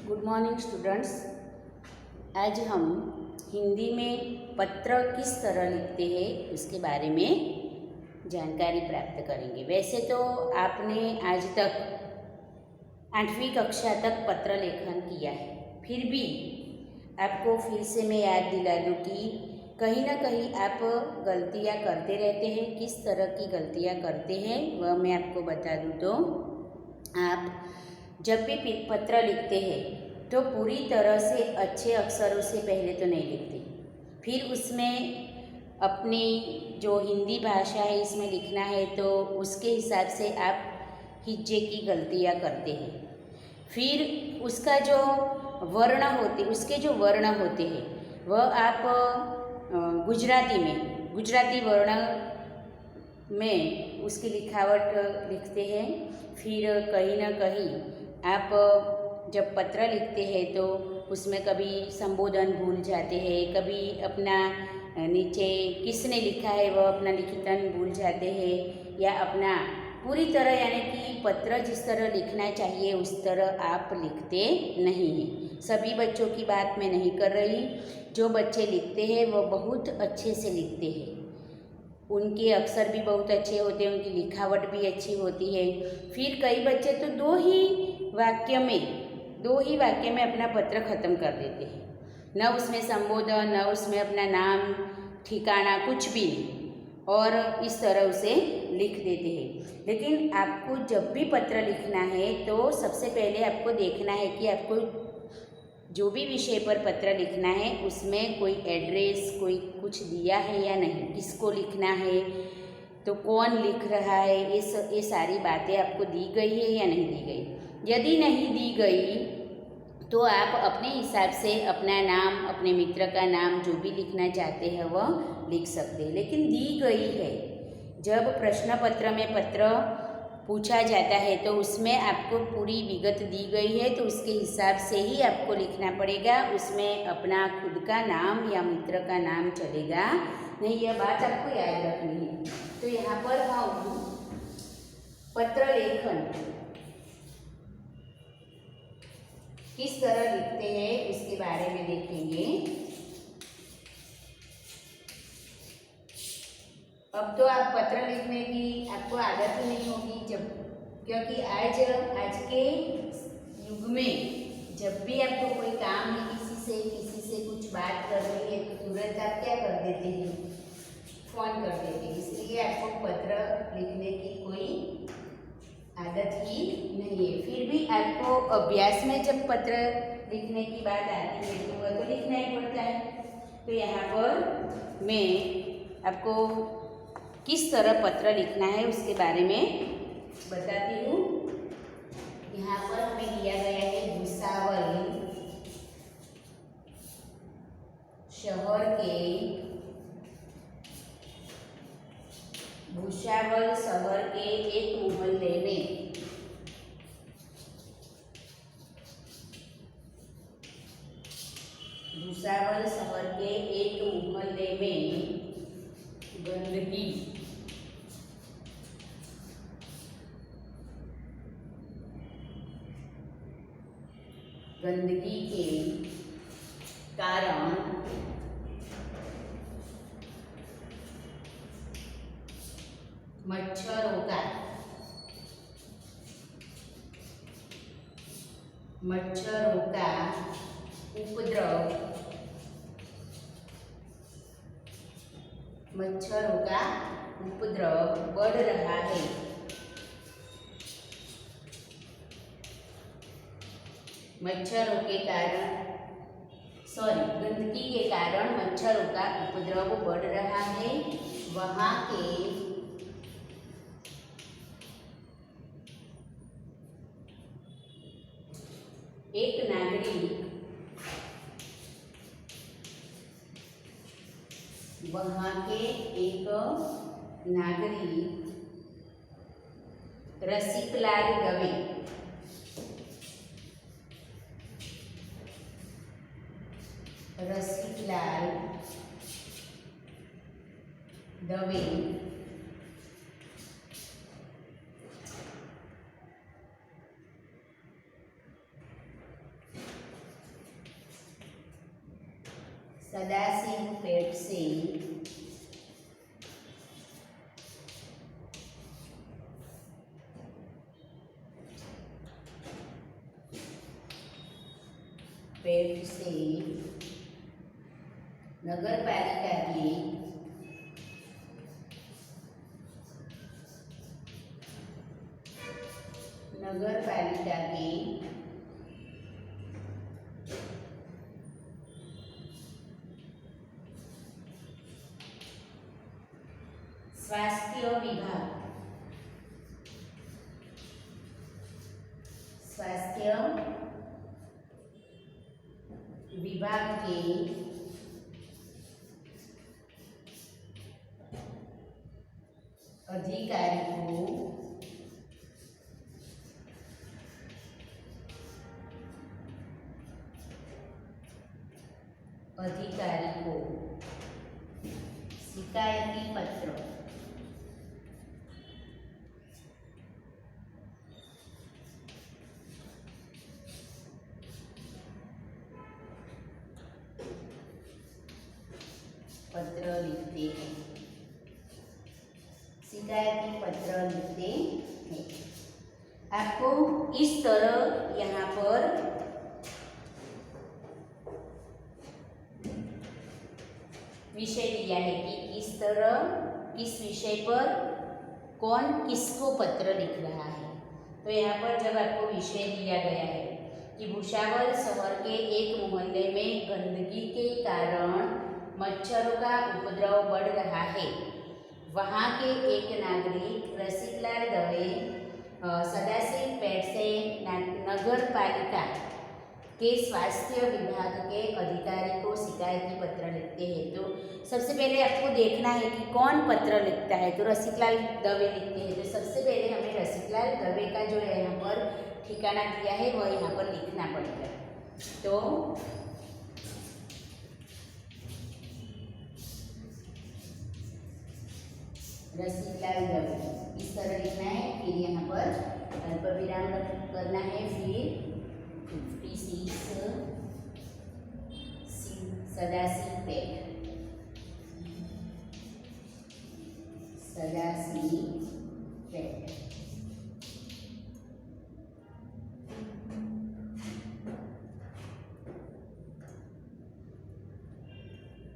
Good morning students. आज हम हिंदी में पत्र किस तरह लिखते हैं उसके बारे में जानकारी प्राप्त करेंगे। वैसे तो आपने आज तक 8वीं कक्षा तक पत्र लेखन किया है, फिर भी आपको फिर से मैं याद दिला दूँ कि कहीं ना कहीं आप गलतियाँ करते रहते हैं। किस तरह की गलतियाँ करते हैं वह मैं आपको बता दूँ तो आप जब भी पत्र लिखते हैं तो पूरी तरह से अच्छे अक्षरों से पहले तो नहीं लिखते, फिर उसमें अपनी जो हिंदी भाषा है इसमें लिखना है तो उसके हिसाब से आप हिज्जे की गलतियाँ करते हैं। फिर उसका जो उसके जो वर्ण होते हैं वह आप गुजराती वर्ण में उसकी लिखावट लिखते हैं। फिर कहीं ना कहीं आप जब पत्र लिखते हैं तो उसमें कभी संबोधन भूल जाते हैं, कभी अपना नीचे किसने लिखा है वह अपना लिखितन भूल जाते हैं, या अपना पूरी तरह यानी कि पत्र जिस तरह लिखना चाहिए उस तरह आप लिखते नहीं हैं। सभी बच्चों की बात मैं नहीं कर रही, जो बच्चे लिखते हैं वो बहुत अच्छे से लिखते हैं, उनके अक्षर भी बहुत अच्छे होते हैं, उनकी लिखावट भी अच्छी होती है। फिर कई बच्चे तो दो ही वाक्य में अपना पत्र ख़त्म कर देते हैं, न उसमें संबोधन न उसमें अपना नाम ठिकाना कुछ भी नहीं, और इस तरह उसे लिख देते हैं। लेकिन आपको जब भी पत्र लिखना है तो सबसे पहले आपको देखना है कि आपको जो भी विषय पर पत्र लिखना है उसमें कोई एड्रेस कोई कुछ दिया है या नहीं, किसको लिखना है, तो कौन लिख रहा है, ये सारी बातें आपको दी गई है या नहीं दी गई। यदि नहीं दी गई तो आप अपने हिसाब से अपना नाम, अपने मित्र का नाम जो भी लिखना चाहते हैं वह लिख सकते हैं। लेकिन दी गई है, जब प्रश्न पत्र में पत्र पूछा जाता है तो उसमें आपको पूरी विगत दी गई है तो उसके हिसाब से ही आपको लिखना पड़ेगा। उसमें अपना खुद का नाम या मित्र का नाम चलेगा नहीं, यह बात आपको याद रखनी है। तो यहाँ पर हम पत्र लेखन किस तरह लिखते हैं उसके बारे में देखेंगे। अब तो आप पत्र लिखने की आपको आदत ही नहीं होगी, क्योंकि आज के युग में जब भी आपको कोई काम है, किसी से कुछ बात करनी है तो तुरंत आप क्या कर देते हैं, फ़ोन कर देते हैं। इसलिए आपको पत्र लिखने की कोई आदत ही नहीं है। फिर भी आपको अभ्यास में जब पत्र लिखने की बात आती है तो वह तो लिखना ही पड़ता है। तो यहाँ पर मैं आपको किस तरह पत्र लिखना है उसके बारे में बताती हूँ। यहाँ पर हमें दिया गया है भुसावल शहर के एक मोहल्ले में गंदगी के कारण मच्छरों का उपद्रव बढ़ रहा है। गंदगी के कारण मच्छरों का उपद्रव बढ़ रहा है। वहाँ के एक नागरिक रसिकलाल दवे पेट से नगर पालिका की स्वास्थ्य विभाग के अधिकारी को शिकायती पत्र लिखते हैं। शिकायती पत्र लिखते हैं। आपको इस तरह यहाँ पर विषय दिया है कि इस तरह किस विषय पर कौन किसको पत्र लिख रहा है। तो यहाँ पर जब आपको विषय दिया गया है कि भुसावल शहर के एक मोहल्ले में गंदगी के कारण मच्छरों का उपद्रव बढ़ रहा है, वहाँ के एक नागरिक रसिकलाल दवे सदाशिव पेट से नगर पालिका के स्वास्थ्य विभाग के अधिकारी को शिकायती पत्र लिखते हैं। तो सबसे पहले आपको देखना है कि कौन पत्र लिखता है। तो रसिकलाल दवे लिखते हैं। तो सबसे पहले हमें रसिकलाल दवे का जो है यहाँ पर ठिकाना दिया है वह यहाँ पर लिखना पड़ेगा। तो रसिकलाल दवे इस तरह लिखना है। फिर यहाँ पर अल्पविराम करना है। फिर 56 सदाशिव पेट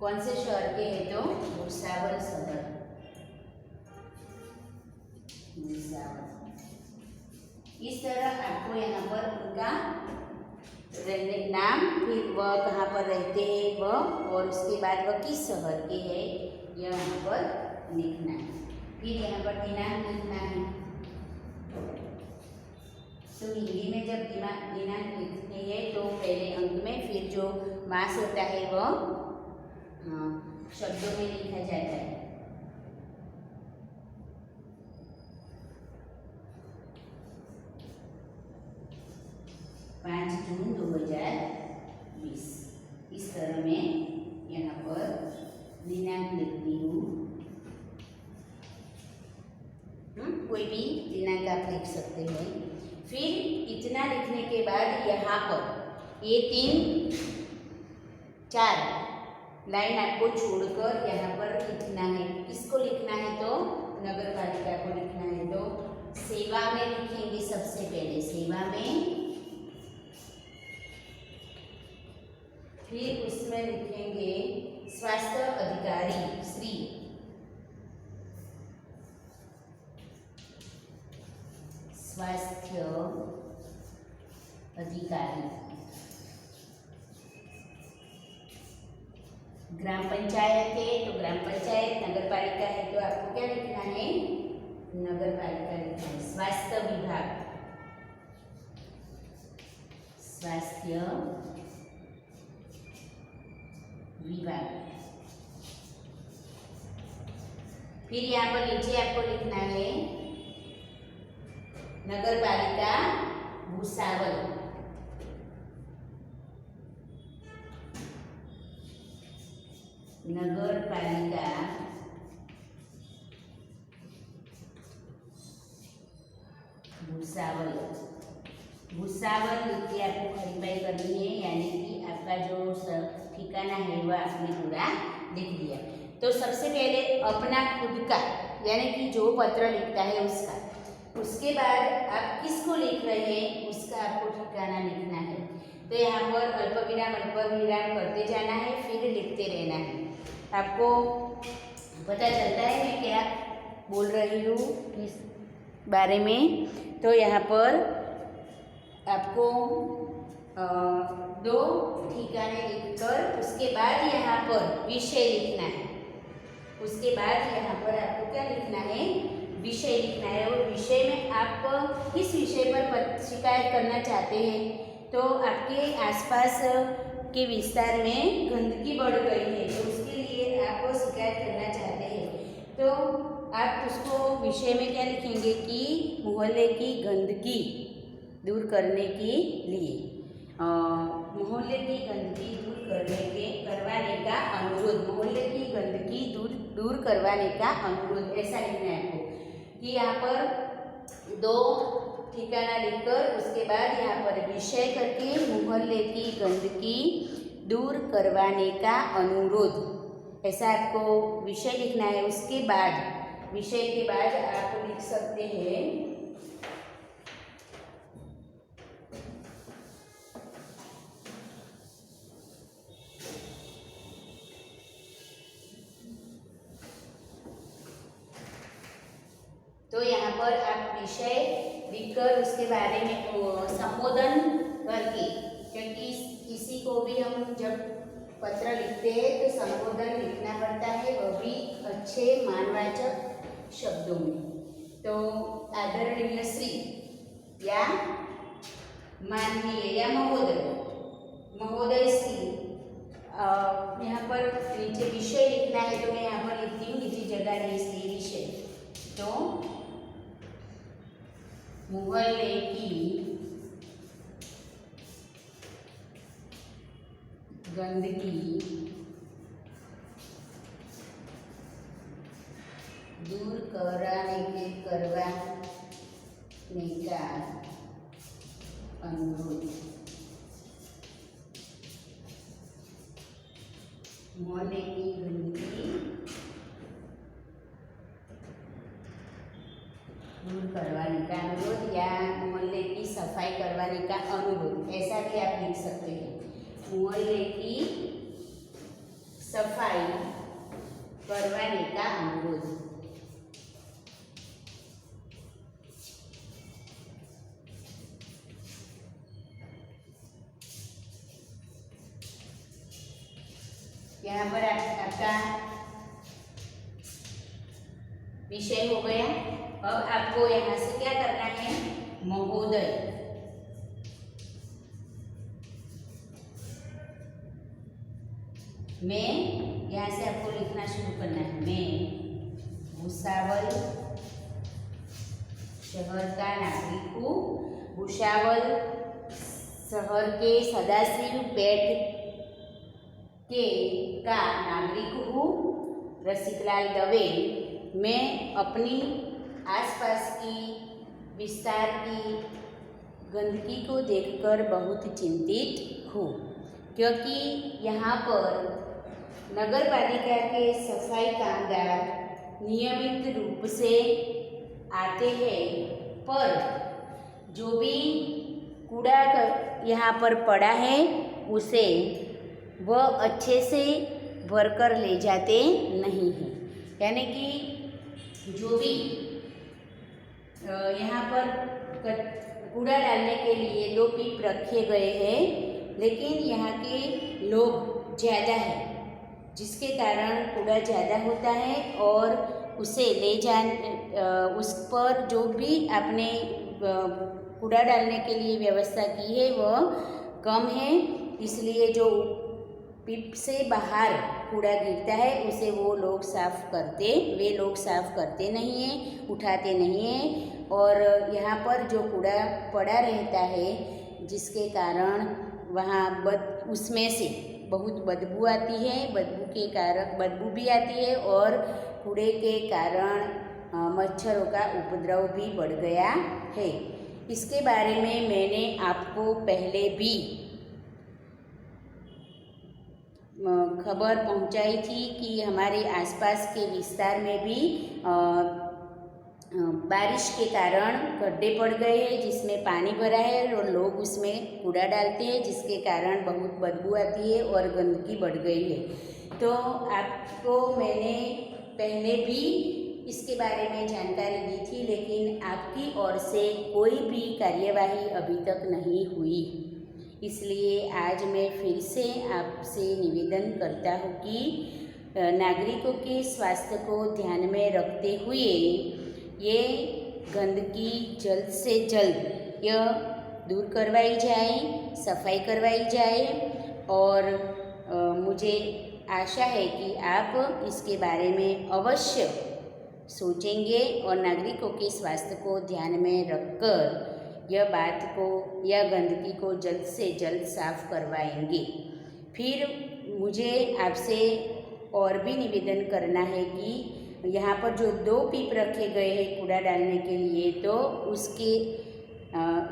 कौन से शहर के है? तो भुसावल शहर। इस तरह आपको यहाँ पर उनका रहने नाम, फिर वह कहाँ पर रहते हैं वह, और उसके बाद वह किस शहर के है यहाँ पर लिखना है। फिर यहाँ पर दिनांक लिखना है। तो हिंदी में जब दिनांक लिखते हैं तो पहले अंक में, फिर जो मास होता है वह शब्दों में लिखा जाता है। जून 2020 इस तरह में यहाँ पर दिनांक लिखती हूँ। कोई भी दिनांक आप लिख सकते हैं। फिर इतना लिखने के बाद यहाँ पर ये 3-4 लाइन आपको छोड़कर यहाँ पर लिखना है। किसको लिखना है? तो नगर पालिका को लिखना है। तो सेवा में लिखेंगे सबसे पहले, सेवा में। फिर उसमें लिखेंगे स्वास्थ्य अधिकारी श्री स्वास्थ्य अधिकारी। ग्राम पंचायत है तो ग्राम पंचायत, नगर पालिका है तो आपको क्या लिखना है? नगर पालिका लिखना है। स्वास्थ्य विभाग, स्वास्थ्य विभाग। फिर यहाँ पर नीचे आपको लिखना है नगर पालिका भुसावल। नगर पालिका भुसावल। भुसावल लिख के आपको खरीदारी करनी है, यानी कि आपका जो ठिकाना है वह आपने पूरा लिख दिया। तो सबसे पहले अपना खुद का यानी कि जो पत्र लिखता है उसका, उसके बाद आप किसको लिख रहे हैं उसका आपको ठिकाना लिखना है। तो यहाँ पर अल्पविराम करते जाना है, फिर लिखते रहना है। आपको पता चलता है मैं क्या बोल रही हूँ इस बारे में। तो यहाँ पर आपको 2 ठिकाने लिखकर उसके बाद यहाँ पर विषय लिखना है। उसके बाद यहाँ पर आपको क्या लिखना है, विषय लिखना है। और विषय में आप किस विषय पर शिकायत करना चाहते हैं। तो आपके आसपास के विस्तार में गंदगी बढ़ गई है, तो उसके लिए आप शिकायत करना चाहते हैं। तो आप उसको विषय में क्या लिखेंगे कि मोहल्ले की गंदगी दूर करने के लिए, मोहल्ले की गंदगी करवाने का अनुरोध, मोहल्ले की गंदगी दूर करवाने का अनुरोध, ऐसा लिखना है आपको। कि यहाँ पर 2 ठिकाना लिखकर उसके बाद यहाँ पर विषय करके मोहल्ले की गंदगी दूर करवाने का अनुरोध, ऐसा आपको विषय लिखना है। उसके बाद विषय के बाद आप लिख सकते हैं तो यहाँ पर आप विषय लिखकर उसके बारे में संबोधन करके, क्योंकि किसी को भी हम जब पत्र लिखते हैं तो संबोधन लिखना पड़ता है, वो भी अच्छे मानवाचक शब्दों में। तो आदरणीय श्री या माननीय या महोदय श्री, यहाँ पर नीचे विषय लिखना है। तो मैं यहाँ पर लिखती हूँ निजी जगह नहीं इसलिए विषय। तो मोहल्ले की गंदगी दूर करवाने का अनुरोध, मोहल्ले की गंदगी दूर करवाने का अनुरोध या मोहल्ले की सफाई करवाने का अनुरोध, ऐसा भी आप लिख सकते हैं। मोहल्ले की सफाई करवाने का अनुरोध। यहाँ पर आपका विषय हो गया। अब आपको यहाँ से क्या करना है, महोदय, मैं, यहाँ से आपको लिखना शुरू करना है। मैं भुसावल शहर का नागरिक हूँ। भुसावल शहर के सदाशिव पेट का नागरिक हूँ, रसिकलाल दवे। मैं अपनी आसपास की विस्तार की गंदगी को देखकर बहुत चिंतित हूँ, क्योंकि यहाँ पर नगर पालिका के सफाई कामगार नियमित रूप से आते हैं, पर जो भी कूड़ा यहाँ पर पड़ा है उसे वह अच्छे से भरकर ले जाते नहीं हैं। यानी कि जो भी यहाँ पर कूड़ा डालने के लिए 2 पीप रखे गए हैं, लेकिन यहाँ के लोग ज़्यादा हैं, जिसके कारण कूड़ा ज़्यादा होता है और उसे ले उस पर जो भी आपने कूड़ा डालने के लिए व्यवस्था की है वह कम है। इसलिए जो पीप से बाहर कूड़ा गिरता है उसे वे लोग साफ करते नहीं हैं, उठाते नहीं हैं। और यहाँ पर जो कूड़ा पड़ा रहता है जिसके कारण वहाँ उसमें से बहुत बदबू आती है, बदबू भी आती है और कूड़े के कारण मच्छरों का उपद्रव भी बढ़ गया है। इसके बारे में मैंने आपको पहले भी खबर पहुंचाई थी कि हमारे आसपास के विस्तार में भी बारिश के कारण गड्ढे पड़ गए हैं जिसमें पानी भरा है और लोग उसमें कूड़ा डालते हैं जिसके कारण बहुत बदबू आती है और गंदगी बढ़ गई है। तो आपको मैंने पहले भी इसके बारे में जानकारी दी थी, लेकिन आपकी ओर से कोई भी कार्यवाही अभी तक नहीं हुई। इसलिए आज मैं फिर से आपसे निवेदन करता हूँ कि नागरिकों के स्वास्थ्य को ध्यान में रखते हुए ये गंदगी जल्द से जल्द यह दूर करवाई जाए, सफाई करवाई जाए और मुझे आशा है कि आप इसके बारे में अवश्य सोचेंगे और नागरिकों के स्वास्थ्य को ध्यान में रखकर यह गंदगी को जल्द से जल्द साफ करवाएंगे। फिर मुझे आपसे और भी निवेदन करना है कि यहाँ पर जो 2 पीप रखे गए हैं कूड़ा डालने के लिए, तो उसके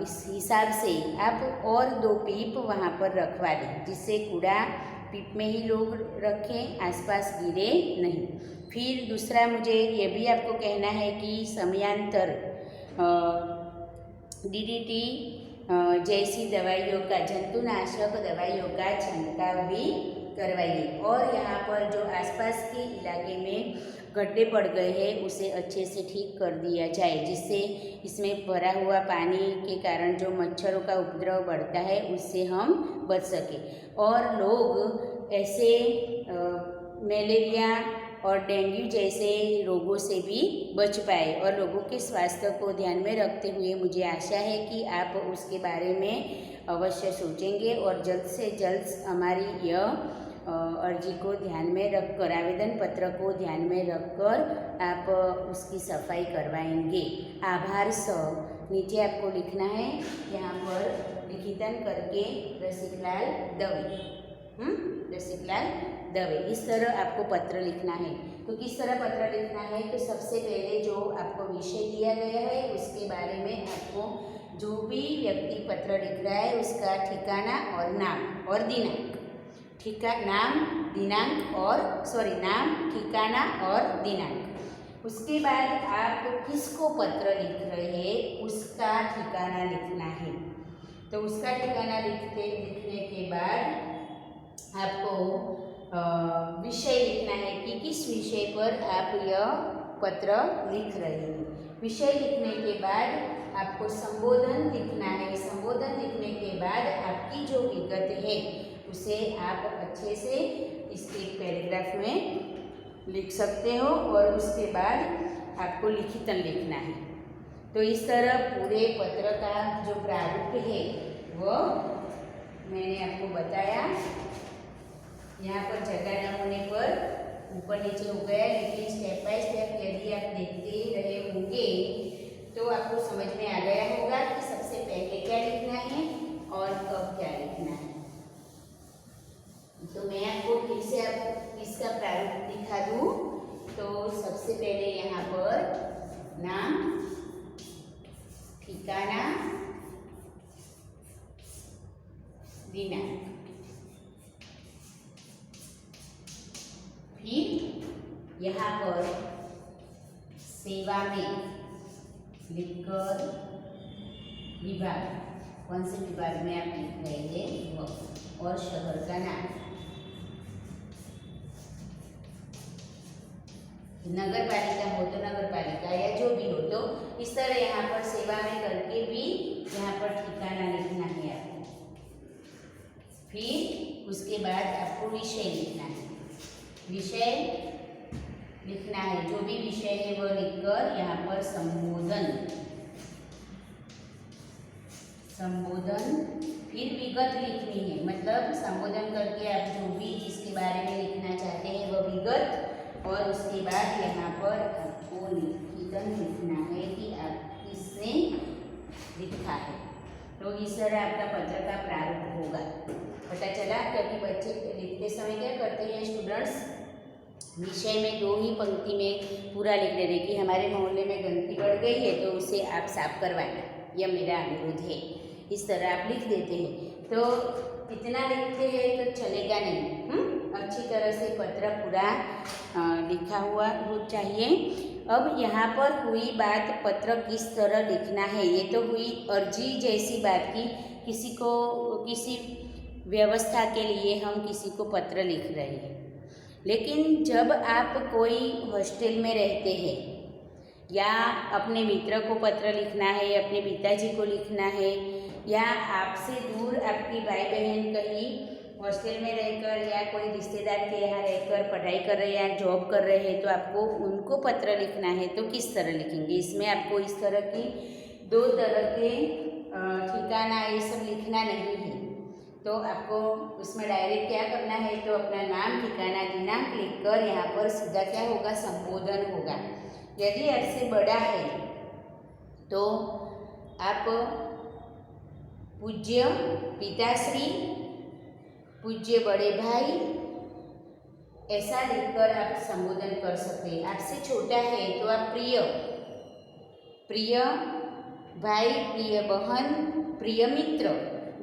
इस हिसाब से आप और 2 पीप वहाँ पर रखवा दें, जिससे कूड़ा पीप में ही लोग रखें, आसपास गिरे नहीं। फिर दूसरा मुझे ये भी आपको कहना है कि समयांतर DDT जैसी दवाइयों का, जंतुनाशक दवाइयों का छिड़काव भी करवाइए और यहाँ पर जो आसपास के इलाके में गड्ढे पड़ गए हैं उसे अच्छे से ठीक कर दिया जाए, जिससे इसमें भरा हुआ पानी के कारण जो मच्छरों का उपद्रव बढ़ता है उससे हम बच सकें और लोग ऐसे मलेरिया और डेंगू जैसे रोगों से भी बच पाए। और लोगों के स्वास्थ्य को ध्यान में रखते हुए मुझे आशा है कि आप उसके बारे में अवश्य सोचेंगे और जल्द से जल्द हमारी यह अर्जी को ध्यान में रखकर, आवेदन पत्र को ध्यान में रखकर आप उसकी सफाई करवाएंगे। आभार सर नीचे आपको लिखना है, यहाँ पर लिखितन करके रसिकलाल दवे, रसिकलाल दवे, इस तरह आपको पत्र लिखना है। तो किस तरह पत्र लिखना है, तो सबसे पहले जो आपको विषय दिया गया है उसके बारे में आपको जो भी व्यक्ति पत्र लिख रहा है उसका ठिकाना और नाम और दिनांक, नाम, ठिकाना और दिनांक। उसके बाद आप किसको पत्र लिख रहे हैं उसका ठिकाना लिखना है। तो उसका ठिकाना लिखने के बाद आपको विषय लिखना है कि किस विषय पर आप यह पत्र लिख रहे हैं। विषय लिखने के बाद आपको संबोधन लिखना है। संबोधन लिखने के बाद आपकी जो विगत है उसे आप अच्छे से इसके पैराग्राफ में लिख सकते हो और उसके बाद आपको लिखितन लिखना है। तो इस तरह पूरे पत्र का जो प्रारूप है वो मैंने आपको बताया। यहाँ पर जगह न होने पर ऊपर नीचे हो गया, लेकिन स्टेप बाय स्टेप यदि आप देखते रहे होंगे तो आपको समझ में आ गया होगा कि सबसे पहले क्या लिखना है और कब क्या लिखना है। तो मैं आपको फिर से अब इसका प्रारूप दिखा दूँ। तो सबसे पहले यहाँ पर नाम, ठिकाना, दिनांक, फिर यहाँ पर सेवा में लिखकर विभाग, कौन से विभाग में आप लिख रहे हैं वह, और शहर का नाम, नगर पालिका हो तो नगर पालिका या जो भी हो। तो इस तरह यहाँ पर सेवा में करके भी यहाँ पर ठिकाना लिखना है आपको। फिर उसके बाद आपको विषय लिखना है। विषय लिखना है, जो भी विषय है वह लिखकर यहाँ पर संबोधन, फिर विगत लिखनी है। मतलब संबोधन करके आप जो भी जिसके बारे में लिखना चाहते हैं वह विगत, और उसके बाद यहाँ पर आपको लिखितन लिखना है कि आप किसने लिखा है। तो इस तरह आपका पत्र का प्रारूप होगा। पता चला, क्योंकि बच्चे लिखते समय क्या करते हैं स्टूडेंट्स, विषय में 2 ही पंक्ति में पूरा लिख देते हैं कि हमारे मोहल्ले में गंदगी बढ़ गई है तो उसे आप साफ करवाना, यह मेरा अनुरोध है। इस तरह आप लिख देते हैं। तो इतना लिखते हैं तो चलेगा नहीं। अच्छी तरह से पत्र पूरा लिखा हुआ चाहिए। अब यहाँ पर हुई बात पत्र किस तरह लिखना है, ये तो हुई अर्जी जैसी बात की किसी को किसी व्यवस्था के लिए हम किसी को पत्र लिख रहे हैं। लेकिन जब आप कोई हॉस्टल में रहते हैं या अपने मित्र को पत्र लिखना है, अपने पिताजी को लिखना है, या आपसे दूर आपकी भाई बहन कहीं हॉस्टल में रहकर या कोई रिश्तेदार के यहाँ रहकर पढ़ाई कर रहे हैं या जॉब कर रहे हैं, तो आपको उनको पत्र लिखना है तो किस तरह लिखेंगे। इसमें आपको इस तरह की 2 तरह के ठिकाना ये सब लिखना नहीं है। तो आपको उसमें डायरेक्ट क्या करना है, तो अपना नाम, ठिकाना, दिनांक लिखकर यहाँ पर सीधा क्या होगा, संबोधन होगा। यदि आपसे बड़ा है तो आप पूज्य पिताश्री, पूज्य बड़े भाई, ऐसा लिखकर आप संबोधन कर सकते हैं। आपसे छोटा है तो आप प्रिय भाई, प्रिय बहन, प्रिय मित्र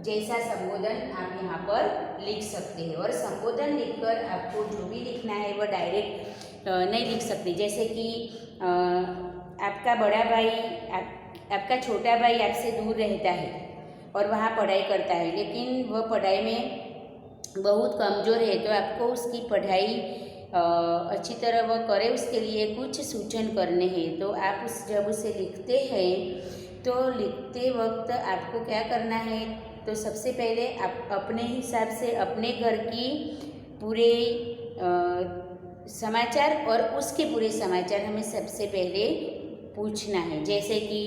जैसा संबोधन आप यहाँ पर लिख सकते हैं। और संबोधन लिखकर आपको जो भी लिखना है वह डायरेक्ट नहीं लिख सकते। जैसे कि आपका बड़ा भाई, आपका छोटा भाई आपसे दूर रहता है और वहाँ पढ़ाई करता है, लेकिन वह पढ़ाई में बहुत कमज़ोर है, तो आपको उसकी पढ़ाई अच्छी तरह वह करे उसके लिए कुछ सूचन करने हैं। तो आप जब उसे लिखते हैं तो लिखते वक्त आपको क्या करना है, तो सबसे पहले आप अपने हिसाब से अपने घर की पूरे समाचार और उसके पूरे समाचार हमें सबसे पहले पूछना है। जैसे कि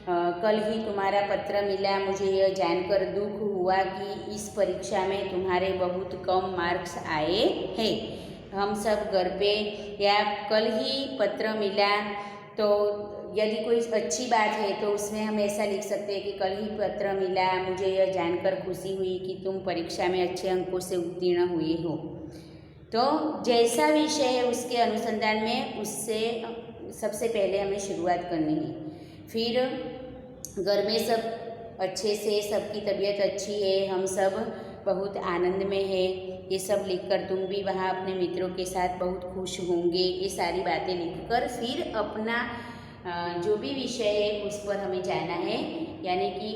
कल ही तुम्हारा पत्र मिला, मुझे यह जानकर दुख हुआ कि इस परीक्षा में तुम्हारे बहुत कम मार्क्स आए हैं। हम सब घर पे, या कल ही पत्र मिला, तो यदि कोई अच्छी बात है तो उसमें हम ऐसा लिख सकते हैं कि कल ही पत्र मिला, मुझे यह जानकर खुशी हुई कि तुम परीक्षा में अच्छे अंकों से उत्तीर्ण हुए हो। तो जैसा विषय है उसके अनुसंधान में उससे सबसे पहले हमें शुरुआत करनी है। फिर घर में सब अच्छे से, सबकी तबीयत अच्छी है, हम सब बहुत आनंद में है, ये सब लिखकर तुम भी वहाँ अपने मित्रों के साथ बहुत खुश होंगे, ये सारी बातें लिखकर फिर अपना जो भी विषय है उस पर हमें जाना है। यानी कि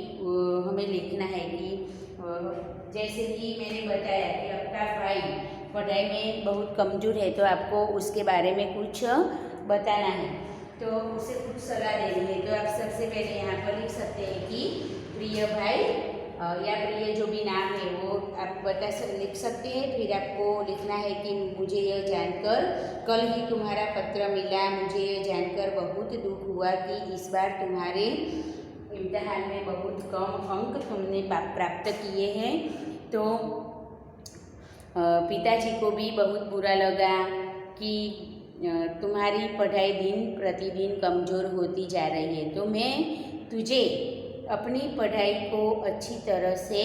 हमें लिखना है कि जैसे कि मैंने बताया कि आपका भाई पढ़ाई में बहुत कमज़ोर है, तो आपको उसके बारे में कुछ बताना है, तो उसे कुछ सलाह देनी है। तो आप सबसे पहले यहाँ पर लिख सकते हैं कि प्रिय भाई, या प्रिय जो भी नाम है वो आप लिख सकते हैं। फिर आपको लिखना है कि मुझे यह जानकर कल ही तुम्हारा पत्र मिला, मुझे यह जानकर बहुत दुख हुआ कि इस बार तुम्हारे इम्तिहान में बहुत कम अंक तुमने प्राप्त किए हैं। तो पिताजी को भी बहुत बुरा लगा कि तुम्हारी पढ़ाई दिन प्रतिदिन कमज़ोर होती जा रही है। तो मैं तुझे अपनी पढ़ाई को अच्छी तरह से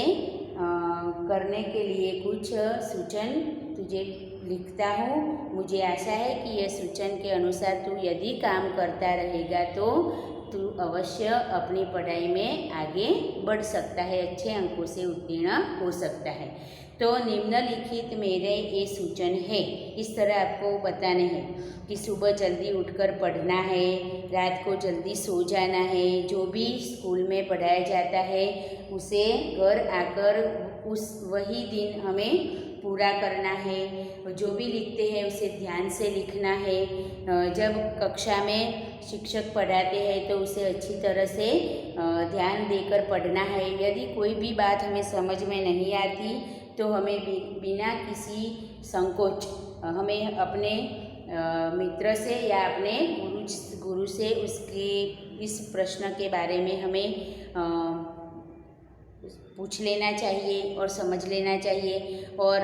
करने के लिए कुछ सूचन तुझे लिखता हूँ। मुझे आशा है कि यह सूचन के अनुसार तू यदि काम करता रहेगा तो तू अवश्य अपनी पढ़ाई में आगे बढ़ सकता है, अच्छे अंकों से उत्तीर्ण हो सकता है। तो निम्नलिखित मेरे ये सूचन है। इस तरह आपको बताने हैं कि सुबह जल्दी उठकर पढ़ना है, रात को जल्दी सो जाना है, जो भी स्कूल में पढ़ाया जाता है उसे घर आकर वही दिन हमें पूरा करना है। जो भी लिखते हैं उसे ध्यान से लिखना है। जब कक्षा में शिक्षक पढ़ाते हैं तो उसे अच्छी तरह से ध्यान देकर पढ़ना है। यदि कोई भी बात हमें समझ में नहीं आती तो हमें बिना किसी संकोच हमें अपने मित्र से या अपने गुरु से उसके इस प्रश्न के बारे में हमें पूछ लेना चाहिए और समझ लेना चाहिए। और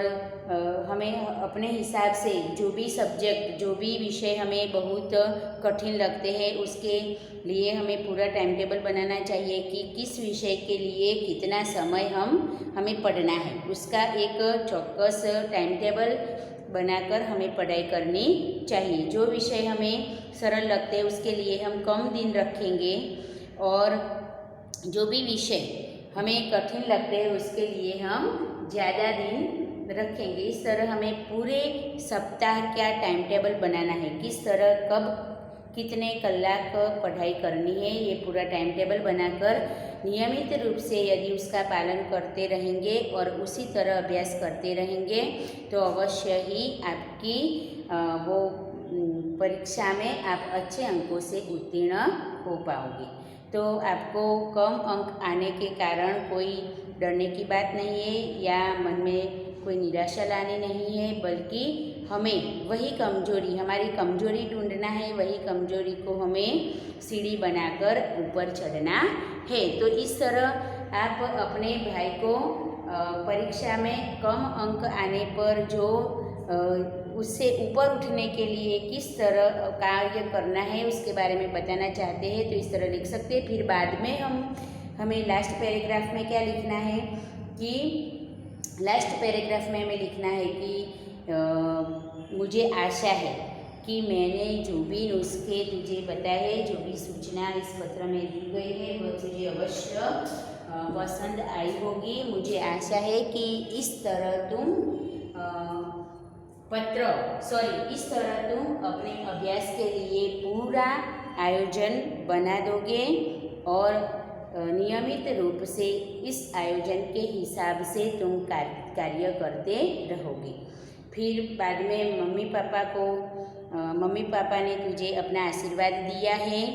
हमें अपने हिसाब से जो भी सब्जेक्ट, जो भी विषय हमें बहुत कठिन लगते हैं उसके लिए हमें पूरा टाइम टेबल बनाना चाहिए कि किस विषय के लिए कितना समय हमें पढ़ना है। उसका एक चौक्कस टाइम टेबल बनाकर हमें पढ़ाई करनी चाहिए। जो विषय हमें सरल लगते हैं उसके लिए हम कम दिन रखेंगे, और जो भी विषय हमें कठिन लगते हैं उसके लिए हम ज़्यादा दिन रखेंगे। इस तरह हमें पूरे सप्ताह का टाइम टेबल बनाना है, किस तरह कब कितने कलाक पढ़ाई करनी है, ये पूरा टाइम टेबल बनाकर नियमित रूप से यदि उसका पालन करते रहेंगे और उसी तरह अभ्यास करते रहेंगे तो अवश्य ही आपकी वो परीक्षा में आप अच्छे अंकों से उत्तीर्ण हो पाओगे। तो आपको कम अंक आने के कारण कोई डरने की बात नहीं है या मन में कोई निराशा लानी नहीं है, बल्कि हमें वही कमजोरी, हमारी कमजोरी ढूंढना है, वही कमजोरी को हमें सीढ़ी बनाकर ऊपर चढ़ना है। तो इस तरह आप अपने भाई को परीक्षा में कम अंक आने पर जो उससे ऊपर उठने के लिए किस तरह कार्य करना है उसके बारे में बताना चाहते हैं, तो इस तरह लिख सकते हैं। फिर बाद में हमें लास्ट पैराग्राफ में क्या लिखना है कि लास्ट पैराग्राफ में हमें लिखना है कि मुझे आशा है कि मैंने जो भी नुस्खे तुझे बताए, जो भी सूचना इस पत्र में दी गई है वह तुझे अवश्य पसंद आई होगी। मुझे आशा है कि इस तरह तुम इस तरह तुम अपने अभ्यास के लिए पूरा आयोजन बना दोगे और नियमित रूप से इस आयोजन के हिसाब से तुम कार्य करते रहोगे। फिर बाद में मम्मी पापा ने तुझे अपना आशीर्वाद दिया है,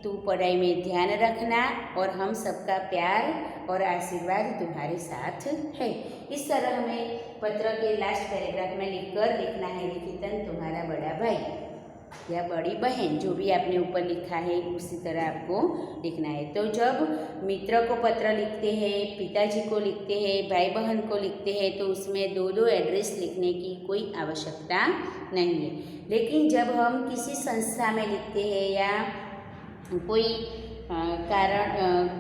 तू पढ़ाई में ध्यान रखना और हम सबका प्यार और आशीर्वाद तुम्हारे साथ है। इस तरह हमें पत्र के लास्ट पैराग्राफ में लिखना है, लिखितन तुम्हारा बड़ा भाई या बड़ी बहन, जो भी आपने ऊपर लिखा है उसी तरह आपको लिखना है। तो जब मित्र को पत्र लिखते हैं, पिताजी को लिखते हैं, भाई बहन को लिखते हैं, तो उसमें दो एड्रेस लिखने की कोई आवश्यकता नहीं है। लेकिन जब हम किसी संस्था में लिखते हैं या कोई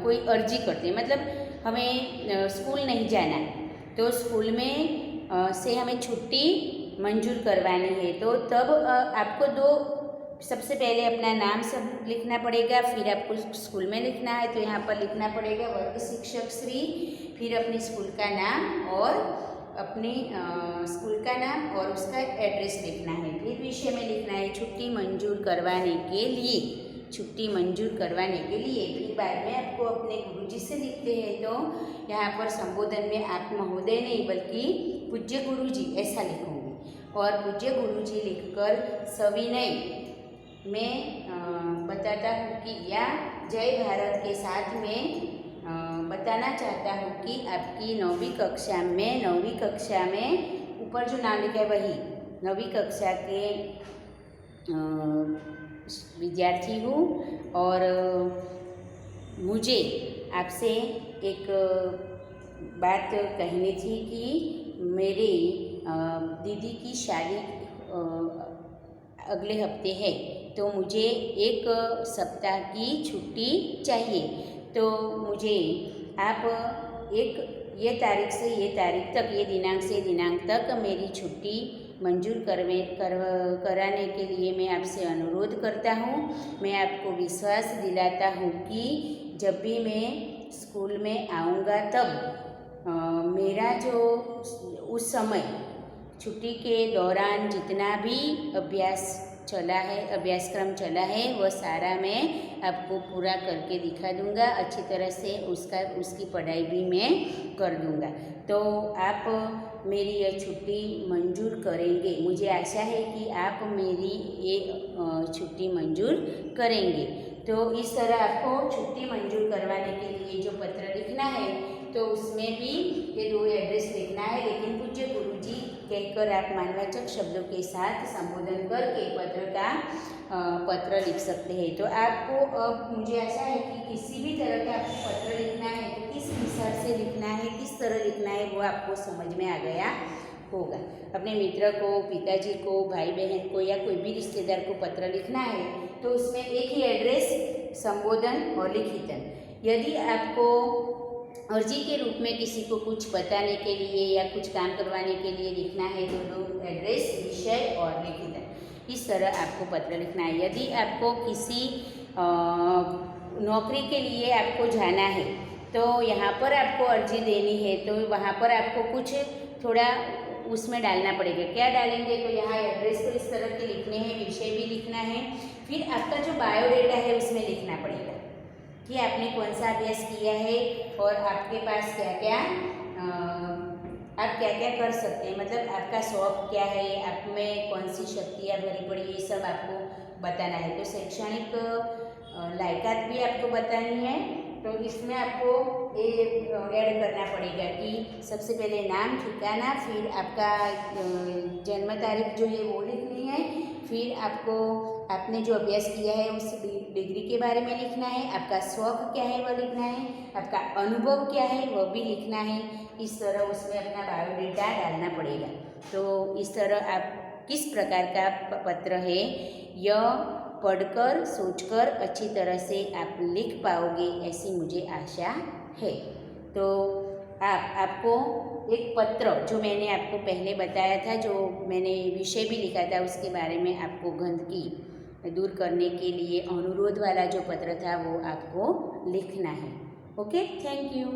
कोई अर्जी करते हैं, मतलब हमें स्कूल नहीं जाना है, तो स्कूल में से हमें छुट्टी मंजूर करवानी है, तो तब आपको सबसे पहले अपना नाम सब लिखना पड़ेगा, फिर आपको स्कूल में लिखना है तो यहाँ पर लिखना पड़ेगा वर्ग शिक्षक श्री, फिर अपने स्कूल का नाम और अपने स्कूल का नाम और उसका एड्रेस लिखना है। फिर विषय में लिखना है छुट्टी मंजूर करवाने के लिए, फिर बाद में आपको अपने गुरुजी से लिखते हैं, तो यहाँ पर संबोधन में आप महोदय नहीं बल्कि पूज्य गुरुजी ऐसा लिखूँगी। और पूज्य गुरुजी लिखकर सविनय में बताता हूँ कि या जय भारत के साथ में बताना चाहता हूँ कि आपकी 9वीं कक्षा में ऊपर जो नाम लिखा है वही 9वीं कक्षा के विद्यार्थी हूँ और मुझे आपसे एक बात कहनी थी कि मेरी दीदी की शादी अगले हफ्ते है, तो मुझे 1 सप्ताह की छुट्टी चाहिए। तो मुझे आप ये तारीख से ये तारीख तक, ये दिनांक से दिनांक तक मेरी छुट्टी मंजूर कराने के लिए मैं आपसे अनुरोध करता हूँ। मैं आपको विश्वास दिलाता हूँ कि जब भी मैं स्कूल में आऊँगा तब मेरा जो उस समय छुट्टी के दौरान जितना भी अभ्यासक्रम चला है वह सारा मैं आपको पूरा करके दिखा दूँगा, अच्छी तरह से उसकी पढ़ाई भी मैं कर दूँगा। तो आप मेरी यह छुट्टी मंजूर करेंगे, मुझे आशा है कि आप मेरी ये छुट्टी मंजूर करेंगे। तो इस तरह आपको छुट्टी मंजूर करवाने के लिए जो पत्र लिखना है तो उसमें भी ये 2 एड्रेस लिखना है, लेकिन पूज्य गुरुजी कहकर आप मानवाचक शब्दों के साथ संबोधन करके पत्र लिख सकते हैं। तो आपको अब मुझे आशा है कि किसी भी तरह का आपको पत्र लिखना है तो किस हिसाब से लिखना है, किस तरह लिखना है वो आपको समझ में आ गया होगा। अपने मित्र को, पिताजी को, भाई बहन को या कोई भी रिश्तेदार को पत्र लिखना है तो उसमें एक ही एड्रेस, संबोधन और लिखितन। यदि आपको अर्जी के रूप में किसी को कुछ बताने के लिए या कुछ काम करवाने के लिए लिखना है तो 2 एड्रेस, विषय और लिखितन, इस तरह आपको पत्र लिखना है। यदि आपको किसी नौकरी के लिए आपको जाना है तो यहाँ पर आपको अर्जी देनी है, तो वहाँ पर आपको कुछ थोड़ा उसमें डालना पड़ेगा। क्या डालेंगे, तो यहाँ एड्रेस तो इस तरह के लिखने हैं, विषय भी लिखना है, फिर आपका जो बायोडेटा है उसमें लिखना पड़ेगा कि आपने कौन सा अभ्यास किया है और आपके पास क्या क्या आप क्या क्या कर सकते हैं, मतलब आपका शौक क्या है, आप में कौन सी शक्तियाँ भरी पड़ी, ये सब आपको बताना है। तो शैक्षणिक लायकात भी आपको बतानी है। तो इसमें आपको ये ऐड करना पड़ेगा कि सबसे पहले नाम, ठिकाना, फिर आपका जन्म तारीख जो है वो लिखनी है, फिर आपको आपने जो अभ्यास किया है उस डिग्री के बारे में लिखना है, आपका शौक क्या है वह लिखना है, आपका अनुभव क्या है वह भी लिखना है। इस तरह उसमें अपना बायोडेटा डालना पड़ेगा। तो इस तरह आप किस प्रकार का पत्र है यह पढ़कर सोचकर अच्छी तरह से आप लिख पाओगे, ऐसी मुझे आशा है। तो आपको एक पत्र जो मैंने आपको पहले बताया था, जो मैंने विषय भी लिखा था उसके बारे में, आपको गंदगी दूर करने के लिए अनुरोध वाला जो पत्र था वो आपको लिखना है। Okay, thank you.